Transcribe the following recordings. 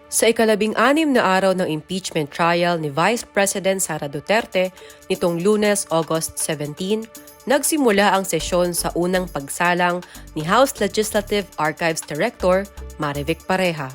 Sa ikalabing-anim na araw ng impeachment trial ni Vice President Sara Duterte nitong Lunes, August 17, nagsimula ang sesyon sa unang pagsalang ni House Legislative Archives Director Marivic Pareja.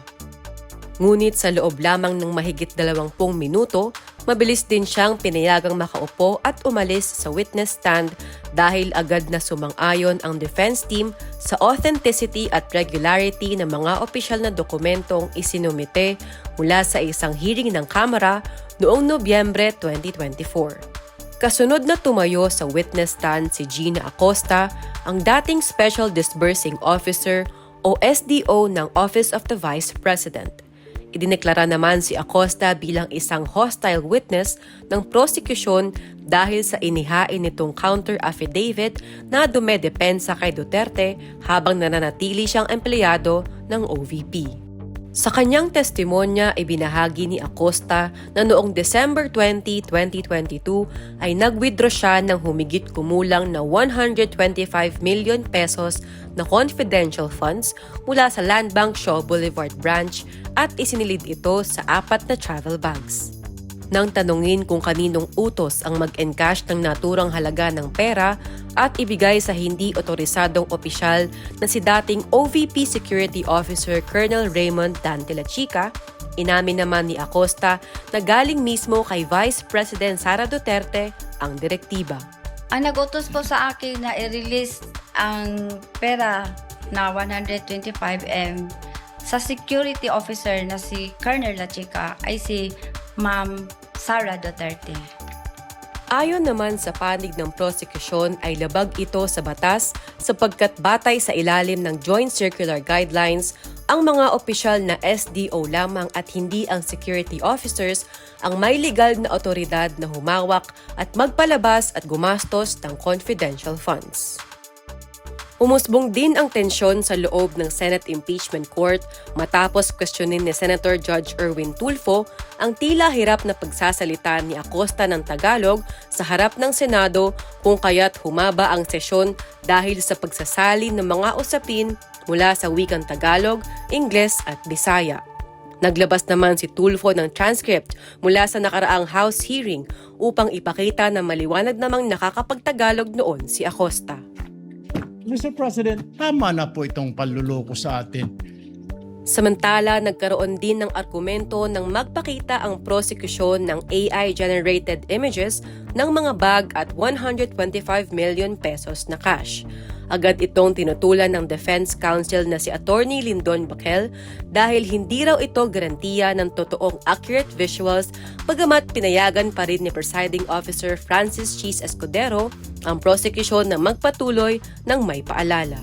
Ngunit sa loob lamang ng mahigit 20 minuto, mabilis din siyang pinayagang makaupo at umalis sa witness stand dahil agad na sumang-ayon ang defense team sa authenticity at regularity ng mga opisyal na dokumentong isinumite mula sa isang hearing ng Kamara noong Nobyembre 2024. Kasunod na tumayo sa witness stand si Gina Acosta, ang dating Special Disbursing Officer o SDO ng Office of the Vice President. Idineklara naman si Acosta bilang isang hostile witness ng prosecution dahil sa inihain nitong counter affidavit na dumedepensa kay Duterte habang nananatili siyang empleyado ng OVP. Sa kanyang testimonya, ibinahagi ni Acosta na noong December 20, 2022 ay nag-withdraw siya ng humigit kumulang na 125 million pesos na confidential funds mula sa Land Bank Shaw Boulevard branch at isinilid ito sa 4 na travel bags. Nang tanungin kung kaninong utos ang mag-encash ng naturang halaga ng pera at ibigay sa hindi otorisadong opisyal na si dating OVP Security Officer Colonel Raymond Dante La Chica, inamin naman ni Acosta na galing mismo kay Vice President Sara Duterte ang direktiba. Ang nag-utos po sa akin na i-release ang pera na 125M sa security officer na si Colonel La Chica ay si Ma'am Sara Duterte. Ayon naman sa panig ng prosecution ay labag ito sa batas sapagkat batay sa ilalim ng Joint Circular Guidelines, ang mga opisyal na SDO lamang at hindi ang security officers ang may legal na otoridad na humawak at magpalabas at gumastos ng confidential funds. Umusbong din ang tensyon sa loob ng Senate Impeachment Court matapos kwestiyonin ni Senator Judge Erwin Tulfo ang tila hirap na pagsasalita ni Acosta ng Tagalog sa harap ng Senado kung kaya't humaba ang sesyon dahil sa pagsasali ng mga usapin mula sa wikang Tagalog, Ingles at Bisaya. Naglabas naman si Tulfo ng transcript mula sa nakaraang House hearing upang ipakita na maliwanag namang nakakapagtagalog noon si Acosta. Mr. President, tama na po itong panluloko sa atin. Samantala, nagkaroon din ng argumento nang magpakita ang prosekusyon ng AI-generated images ng mga bag at 125 million pesos na cash. Agad itong tinutulan ng Defense Counsel na si Attorney Lyndon Baquel dahil hindi raw ito garantiya ng totoong accurate visuals bagamat pinayagan pa rin ni Presiding Officer Francis Cheese Escudero ang prosekusyon na magpatuloy ng may paalala.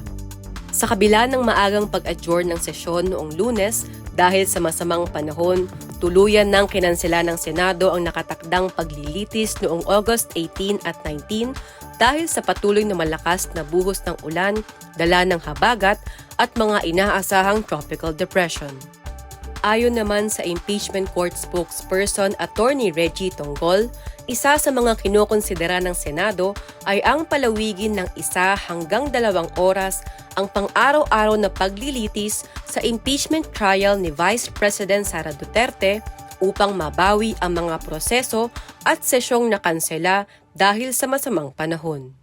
Sa kabila ng maagang pag-adjourn ng sesyon noong Lunes dahil sa masamang panahon, tuluyan ng kinansela ng Senado ang nakatakdang paglilitis noong August 18 at 19 dahil sa patuloy na malakas na buhos ng ulan, dala ng habagat at mga inaasahang tropical depression. Ayon naman sa impeachment court spokesperson Attorney Reggie Tonggol, isa sa mga kinokonsidera ng Senado ay ang palawigin ng 1 hanggang 2 oras ang pang-araw-araw na paglilitis sa impeachment trial ni Vice President Sara Duterte upang mabawi ang mga proseso at sesyong nakansela dahil sa masamang panahon.